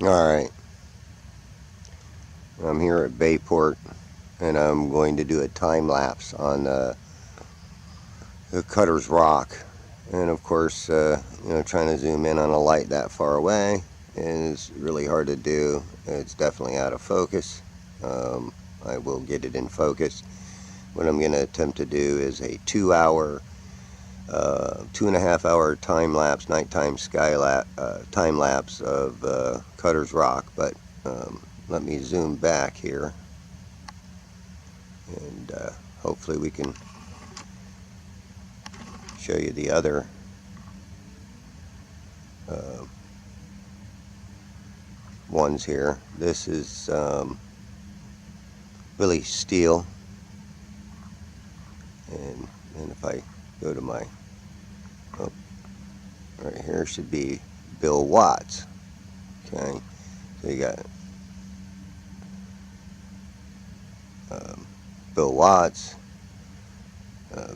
Alright, I'm here at Bayport and I'm going to do a time lapse on the Cutter's Rock. And of course, trying to zoom in on a light that far away is really hard to do. It's definitely out of focus. I will get it in focus. What I'm going to attempt to do is a 2-hour, 2.5-hour time lapse, nighttime time lapse of Cutter's Rock. But let me zoom back here, and hopefully we can show you the other ones here. This is Billy Steele, and if I go to my right here should be Bill Watts. Okay, so you got Bill Watts,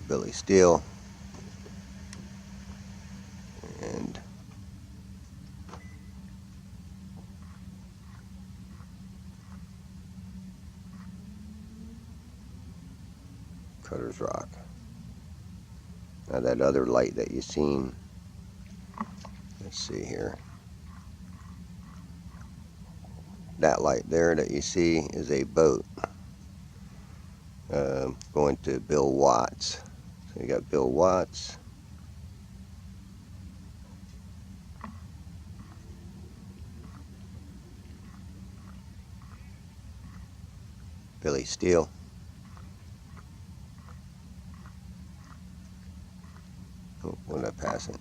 Billy Steele, and Cutter's Rock. Now that other light that you've seen, let's see here. That light there that you see is a boat going to Bill Watts. So you got Bill Watts, Billy Steele, oh, when I pass it,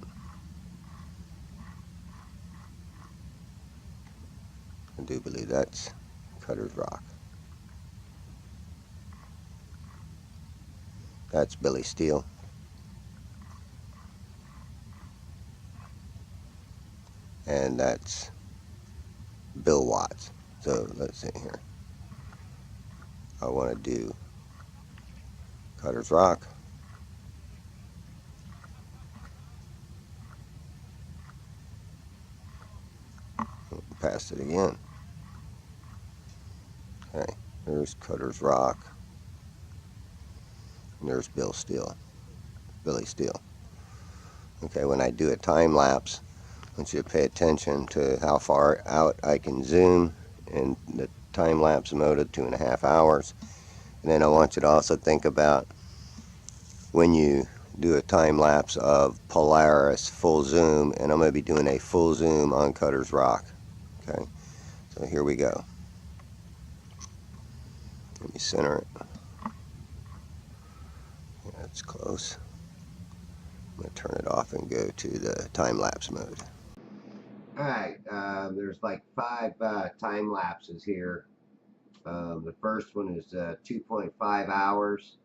I do believe that's Cutter's Rock. That's Billy Steele. And that's Bill Watts. So let's see here. I want to do Cutter's Rock. Pass it again. Okay, there's Cutter's Rock. And there's Billy Steele. Okay, when I do a time lapse, I want you to pay attention to how far out I can zoom in the time lapse mode of 2.5 hours. And then I want you to also think about when you do a time lapse of Polaris full zoom, and I'm going to be doing a full zoom on Cutter's Rock. Okay, so here we go. Let me center it. Yeah, that's close. I'm going to turn it off and go to the time lapse mode. Alright, there's like 5 time lapses here. The first one is 2.5 hours.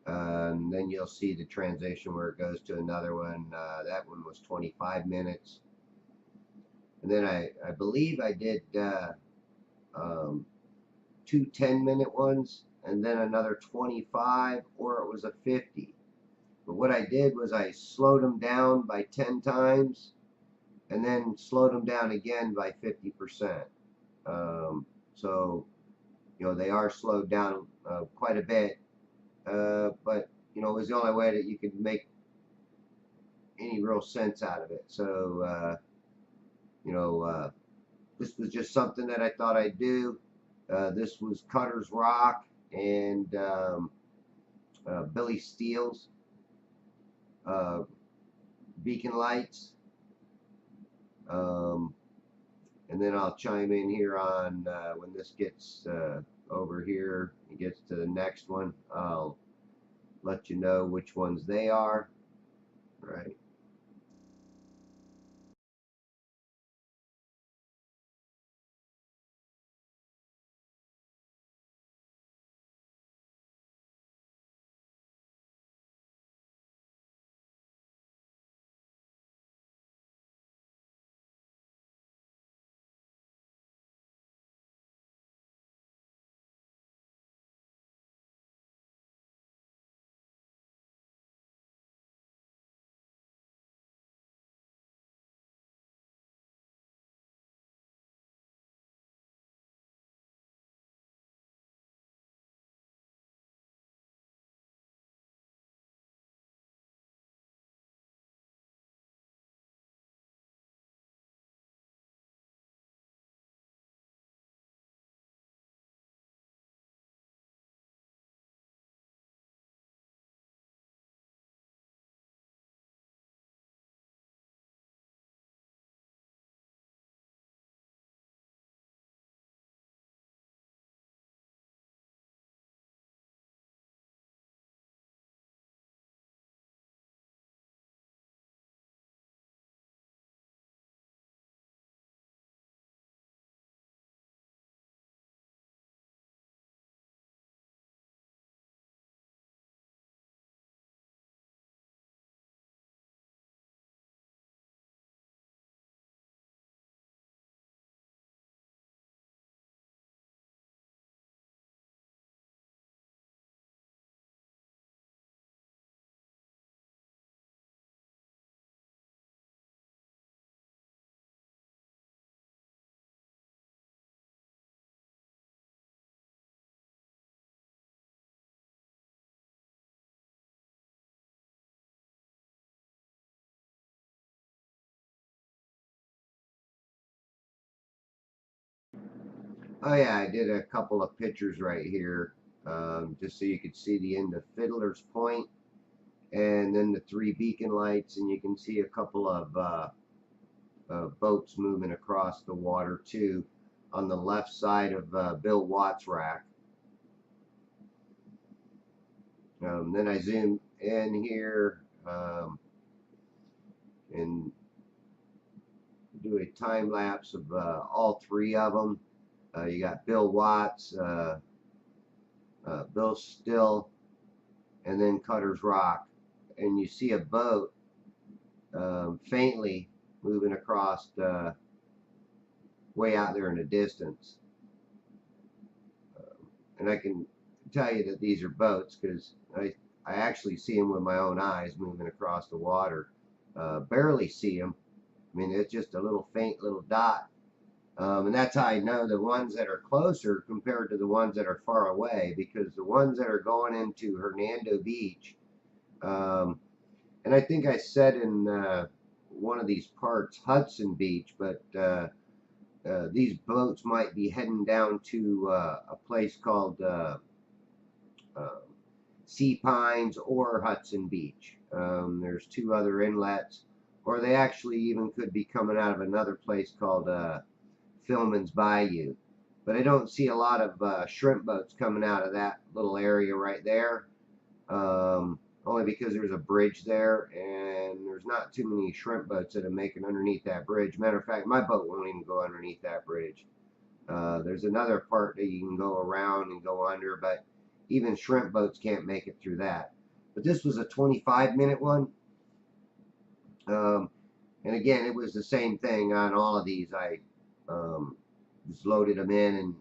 And then you'll see the transition where it goes to another one. That one was 25 minutes. And then I believe I did 2 10-minute ones, and then another 25, or it was a 50. But what I did was I slowed them down by 10 times, and then slowed them down again by 50%. So, they are slowed down quite a bit, but, it was the only way that you could make any real sense out of it. So, this was just something that I thought I'd do. This was Cutter's Rock and Billy Steele's beacon lights. And then I'll chime in here on when this gets over here, it gets to the next one. I'll let you know which ones they are. Right. Oh yeah, I did a couple of pictures right here, just so you could see the end of Fiddler's Point, and then the three beacon lights, and you can see a couple of boats moving across the water too, on the left side of Bill Watts' rack. Then I zoom in here and do a time lapse of all three of them. You got Bill Watts, Bill Still, and then Cutter's Rock, and you see a boat faintly moving across way out there in the distance. And I can tell you that these are boats because I actually see them with my own eyes moving across the water. Barely see them. I mean, it's just a little faint little dot. And that's how I know the ones that are closer compared to the ones that are far away, because the ones that are going into Hernando Beach, and I think I said in one of these parts Hudson Beach, but these boats might be heading down to a place called Sea Pines or Hudson Beach. There's two other inlets, or they actually even could be coming out of another place called Philman's Bayou. But I don't see a lot of shrimp boats coming out of that little area right there. Only because there's a bridge there, and there's not too many shrimp boats that are making underneath that bridge. Matter of fact, my boat won't even go underneath that bridge. There's another part that you can go around and go under, but even shrimp boats can't make it through that. But this was a 25-minute one. And again, it was the same thing on all of these. I just loaded them in and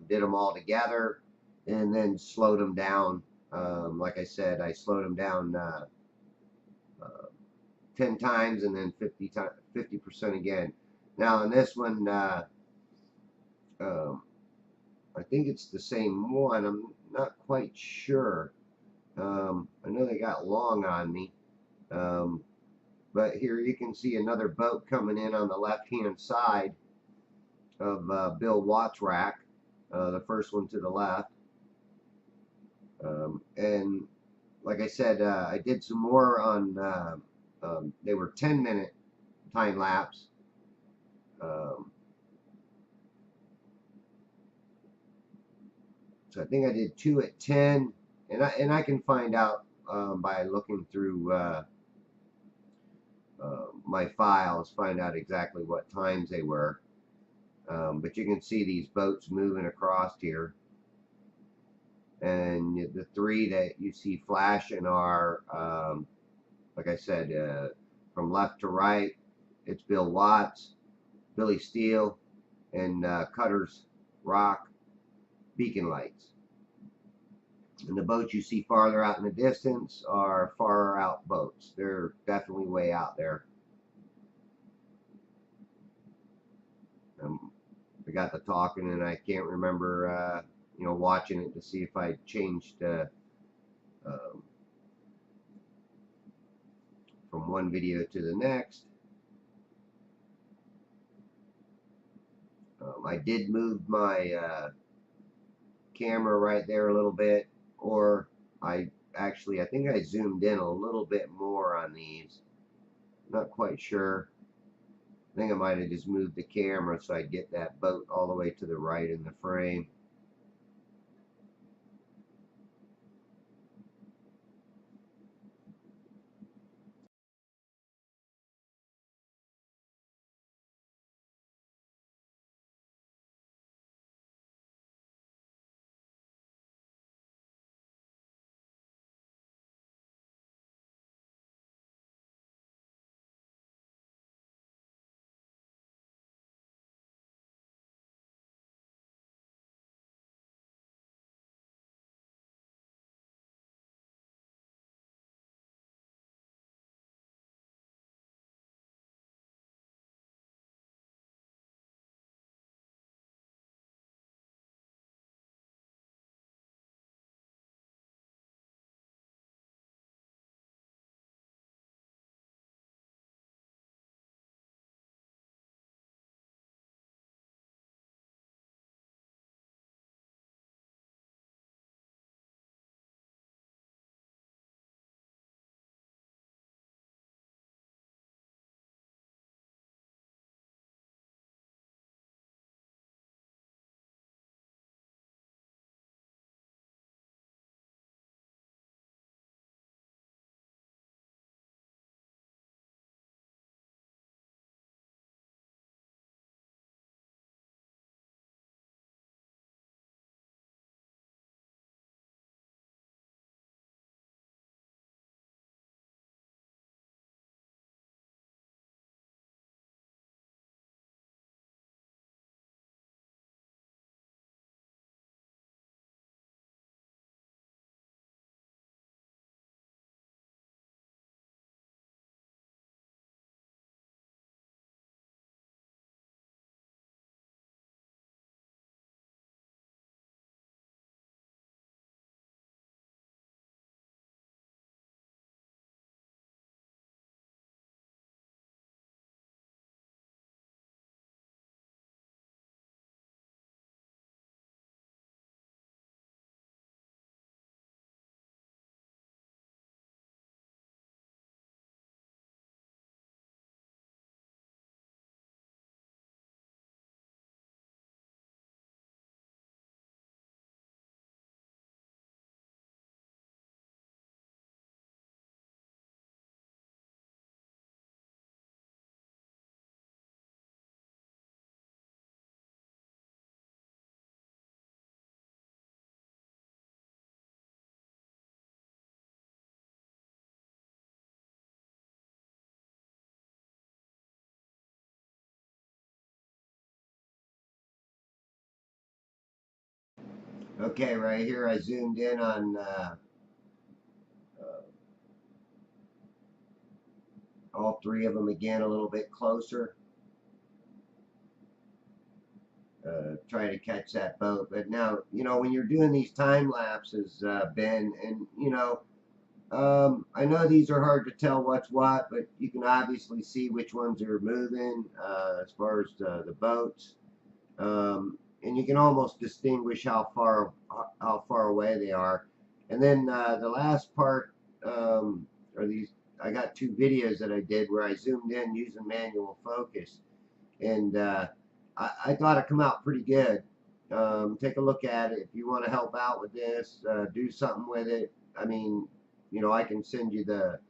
did them all together, and then slowed them down. Like I said, I slowed them down 10 times and then 50% again. Now on this one, I think it's the same one. I'm not quite sure. I know they got long on me. But here you can see another boat coming in on the left-hand side of Bill Watts' rack, the first one to the left. And like I said, I did some more on, they were 10-minute time lapse. So I think I did two at 10, and I can find out by looking through my files, find out exactly what times they were. But you can see these boats moving across here, and the three that you see flashing are, like I said, from left to right, it's Bill Watts, Billy Steele, and Cutter's Rock beacon lights. And the boats you see farther out in the distance are far out boats. They're definitely way out there. I got to talking, and I can't remember, watching it to see if I changed from one video to the next. I did move my camera right there a little bit, or I think I zoomed in a little bit more on these. Not quite sure. I think I might have just moved the camera so I'd get that boat all the way to the right in the frame. Okay, right here I zoomed in on all three of them again a little bit closer. Try to catch that boat. But now, when you're doing these time lapses, Ben, and I know these are hard to tell what's what, but you can obviously see which ones are moving as far as the boats, and you can almost distinguish how far away they are. And then the last part are these. I got two videos that I did where I zoomed in using manual focus, and I thought it come out pretty good. Take a look at it if you want to help out with this. Do something with it. I mean, I can send you the,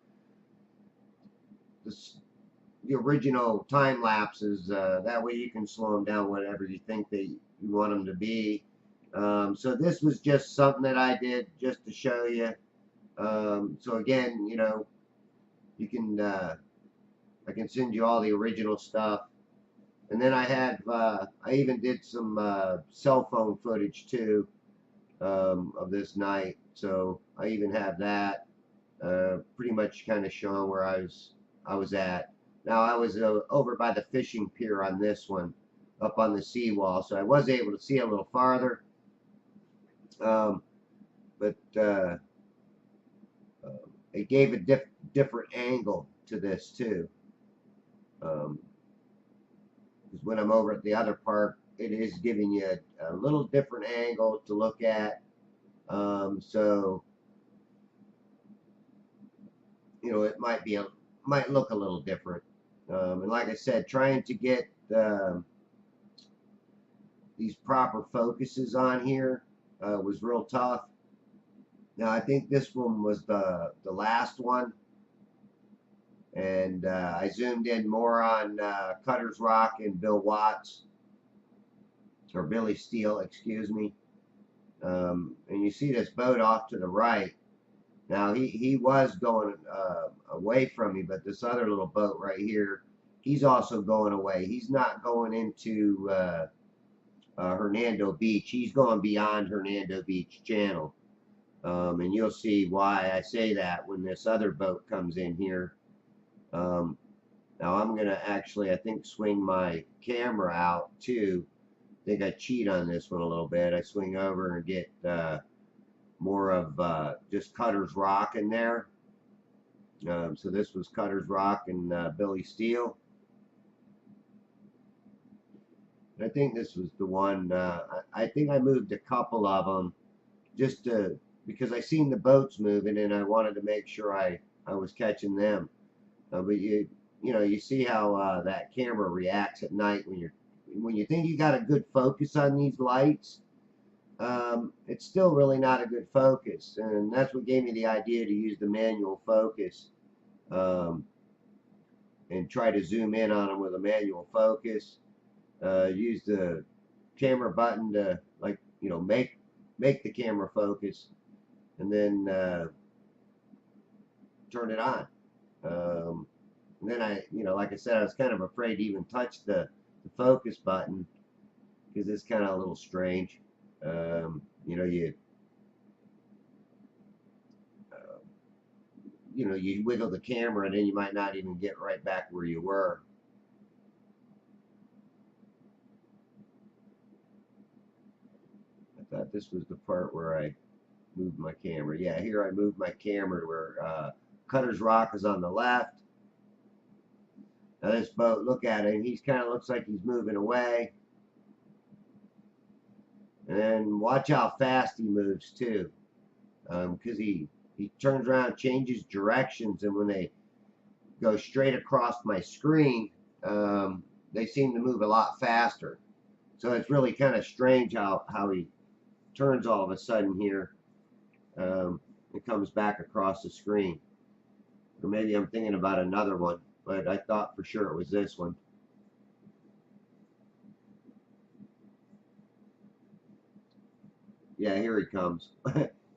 the original time lapses. That way you can slow them down whatever you think you want them to be. So this was just something that I did just to show you. So again, you can I can send you all the original stuff. And then I even did some cell phone footage too of this night. So I even have that pretty much kind of showing where I was at. Now I was over by the fishing pier on this one, up on the seawall, so I was able to see a little farther. Um, but it gave a different angle to this too. Because when I'm over at the other park, it is giving you a little different angle to look at. So it might look a little different. And like I said, trying to get these proper focuses on here was real tough. Now I think this one was the last one, and I zoomed in more on Cutter's Rock and Bill Watts, or Billy Steele, excuse me. And you see this boat off to the right. Now he was going away from me, but this other little boat right here, he's also going away. He's not going into Hernando Beach. He's going beyond Hernando Beach Channel. And you'll see why I say that when this other boat comes in here. Now I'm going to actually, I think, swing my camera out too. I think I cheat on this one a little bit. I swing over and get more of just Cutter's Rock in there. So this was Cutter's Rock and Billy Steele. I think this was the one. I think I moved a couple of them just because I seen the boats moving and I wanted to make sure I was catching them. But you see how that camera reacts at night when you think you got a good focus on these lights. It's still really not a good focus, and that's what gave me the idea to use the manual focus and try to zoom in on them with a manual focus. Use the camera button to make the camera focus, and then turn it on. And then like I said, I was kind of afraid to even touch the focus button because it's kind of a little strange. You wiggle the camera and then you might not even get right back where you were. I thought this was the part where I moved my camera. Yeah, here I moved my camera where Cutter's Rock is on the left. Now this boat, look at him. He's kind of looks like he's moving away. And then watch how fast he moves too, because he turns around, changes directions, and when they go straight across my screen, they seem to move a lot faster. So it's really kind of strange how he turns all of a sudden here. It comes back across the screen. Or maybe I'm thinking about another one, but I thought for sure it was this one. Yeah, here he comes.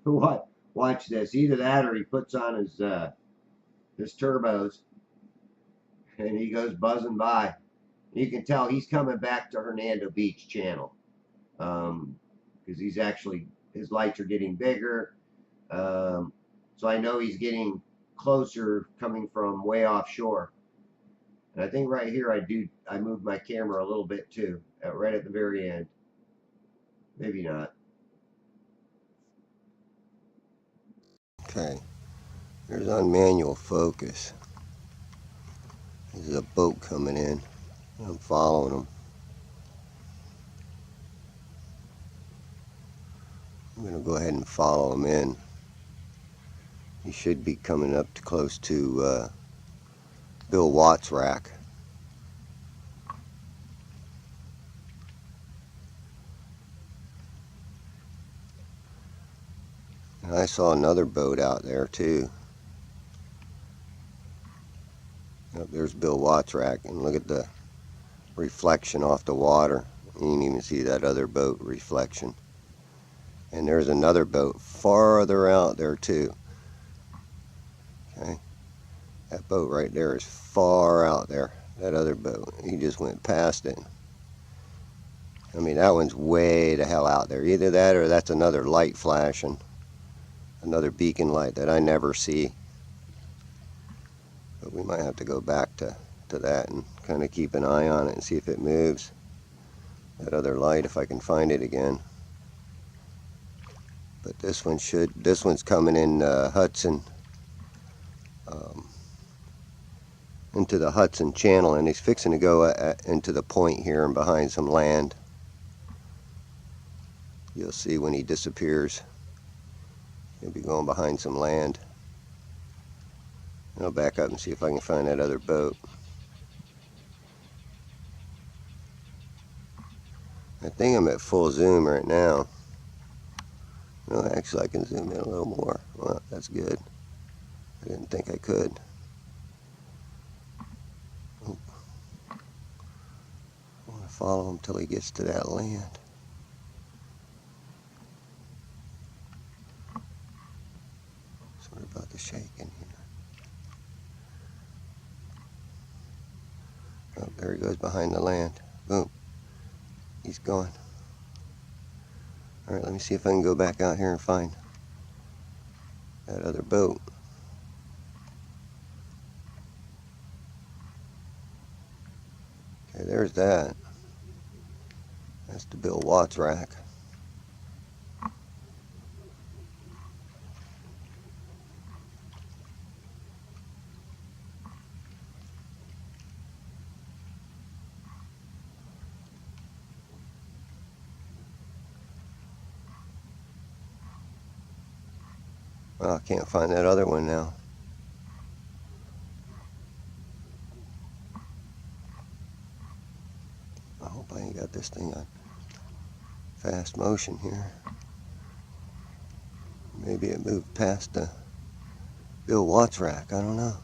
What? Watch this. Either that or he puts on his turbos and he goes buzzing by. You can tell he's coming back to Hernando Beach Channel because he's actually his lights are getting bigger. So I know he's getting closer coming from way offshore. And I think right here I moved my camera a little bit too, right at the very end. Maybe not. Okay, there's on manual focus. There's a boat coming in. I'm following him. I'm going to go ahead and follow him in. He should be coming up to close to Bill Watt's rack. And I saw another boat out there too. Yep, there's Bill Watt's rack, and look at the reflection off the water. You can even see that other boat reflection. And there's another boat farther out there too. Okay, that boat right there is far out there. That other boat, he just went past it. I mean, that one's way the hell out there. Either that or that's another light flashing. Another beacon light that I never see. But we might have to go back to that and kind of keep an eye on it and see if it moves. That other light, if I can find it again. But this one's coming in Hudson, into the Hudson Channel, and he's fixing to go into the point here and behind some land. You'll see when he disappears. He'll be going behind some land. I'll back up and see if I can find that other boat. I think I'm at full zoom right now. No, actually I can zoom in a little more. Well, that's good. I didn't think I could. Oh. I want to follow him till he gets to that land. Sorry about the shaking here. Oh, there he goes behind the land. Boom. He's gone. Alright, let me see if I can go back out here and find that other boat. Okay, there's that. That's the Bill Watt's rack. Well, I can't find that other one now. I hope I ain't got this thing on fast motion here. Maybe it moved past the Bill Watt's rack. I don't know.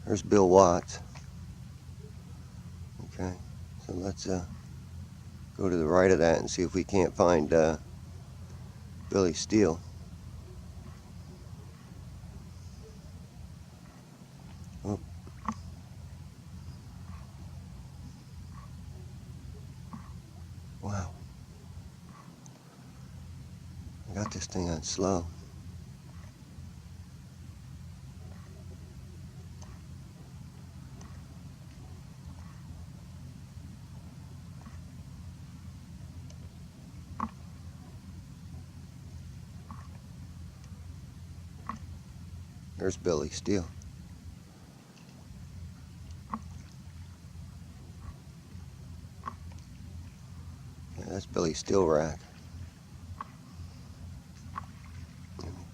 There's Bill Watts. Okay, so let's go to the right of that and see if we can't find Billy Steele. Oh. Wow. I got this thing on slow. There's Billy Steele. Yeah, that's Billy Steele rack.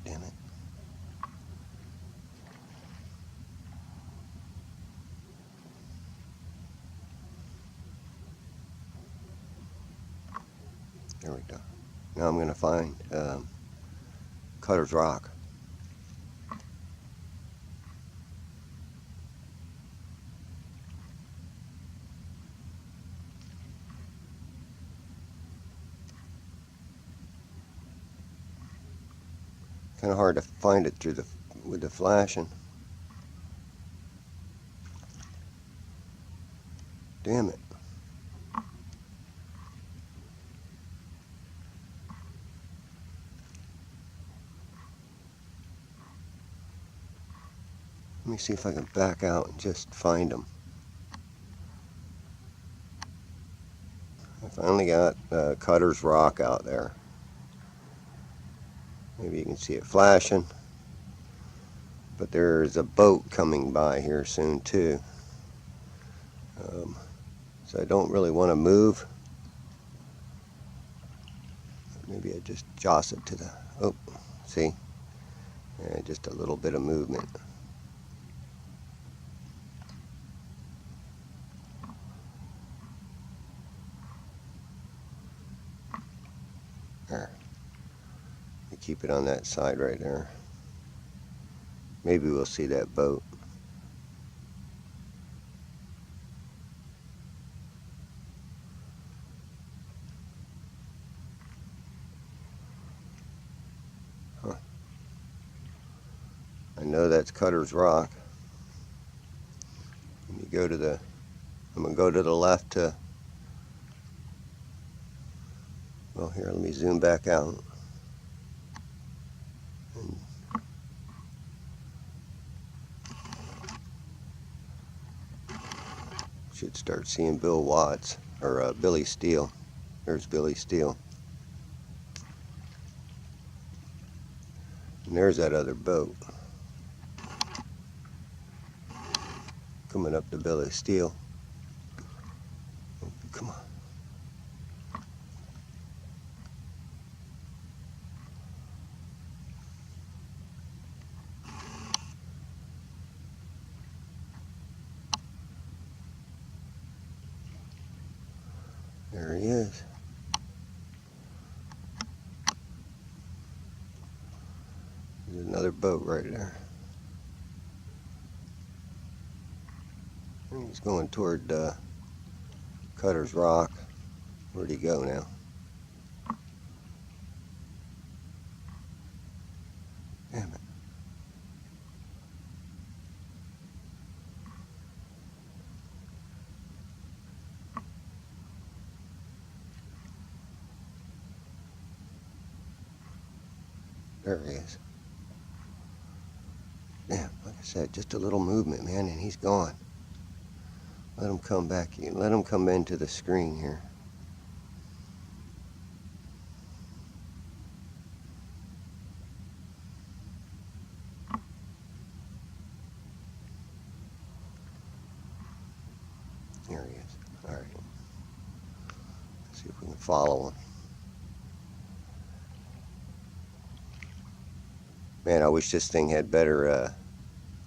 Damn it. There we go. Now I'm going to find Cutter's Rock. Kind of hard to find it through with the flashing. Damn it. Let me see if I can back out and just find them. I finally got Cutter's Rock out there. Maybe you can see it flashing. But there's a boat coming by here soon too. So I don't really want to move. Maybe I just joss it to the, oh, see? Yeah, just a little bit of movement. There. You keep it on that side right there. Maybe we'll see that boat. Huh. I know that's Cutter's Rock. Let me go to the, I'm going to go to the left to, well here, let me zoom back out. And should start seeing Bill Watts, or Billy Steele. There's Billy Steele. And there's that other boat. Coming up to Billy Steele. Oh, come on. There he is. There's another boat right there. He's going toward Cutter's Rock. Where'd he go now? Damn it. There he is. Damn, like I said, just a little movement, man, and he's gone. Let him come back. Let him come into the screen here. There he is. All right. Let's see if we can follow him. Man, I wish this thing had better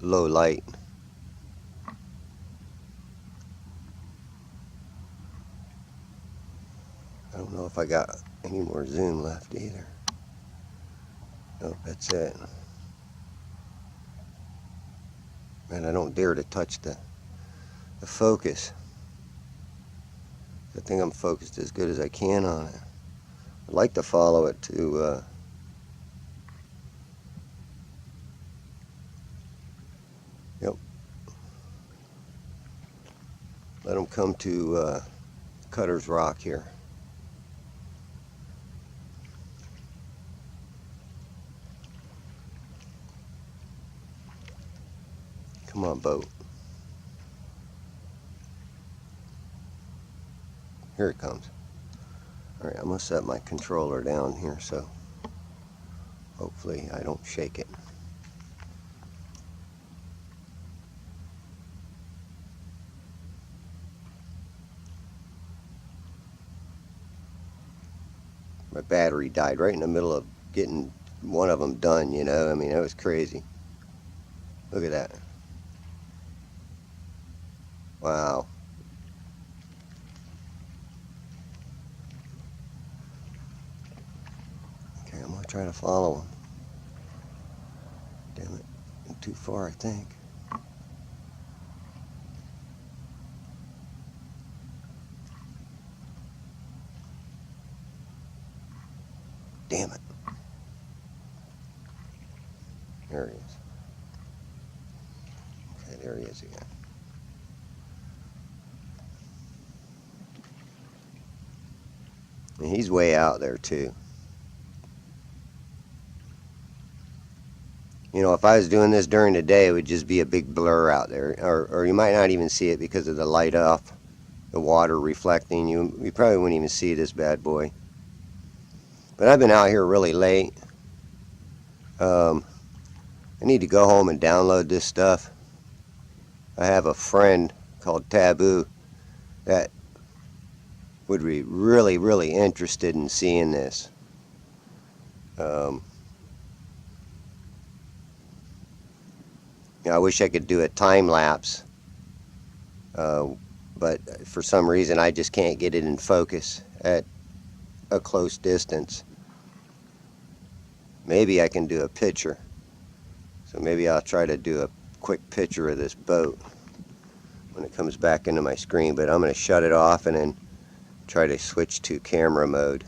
low light. I don't know if I got any more zoom left either. Nope, that's it. Man, I don't dare to touch the focus. I think I'm focused as good as I can on it. I'd like to follow it to yep. Let them come to Cutter's Rock here. Come on, boat. Here it comes. All right, I'm gonna set my controller down here so hopefully I don't shake it. My battery died right in the middle of getting one of them done, you know. I mean, that was crazy. Look at that. Wow. Okay, I'm gonna try to follow him. Damn it, I'm too far, I think. Damn it. There he is. Okay, there he is again. And he's way out there too. You know, if I was doing this during the day, it would just be a big blur out there, or you might not even see it because of the light off, the water reflecting. You probably wouldn't even see this bad boy. But I've been out here really late. I need to go home and download this stuff. I have a friend called Taboo that would be really, really interested in seeing this. You know, I wish I could do a time lapse, but for some reason I just can't get it in focus at a close distance. Maybe I can do a picture. So maybe I'll try to do a quick picture of this boat when it comes back into my screen, but I'm going to shut it off and then try to switch to camera mode.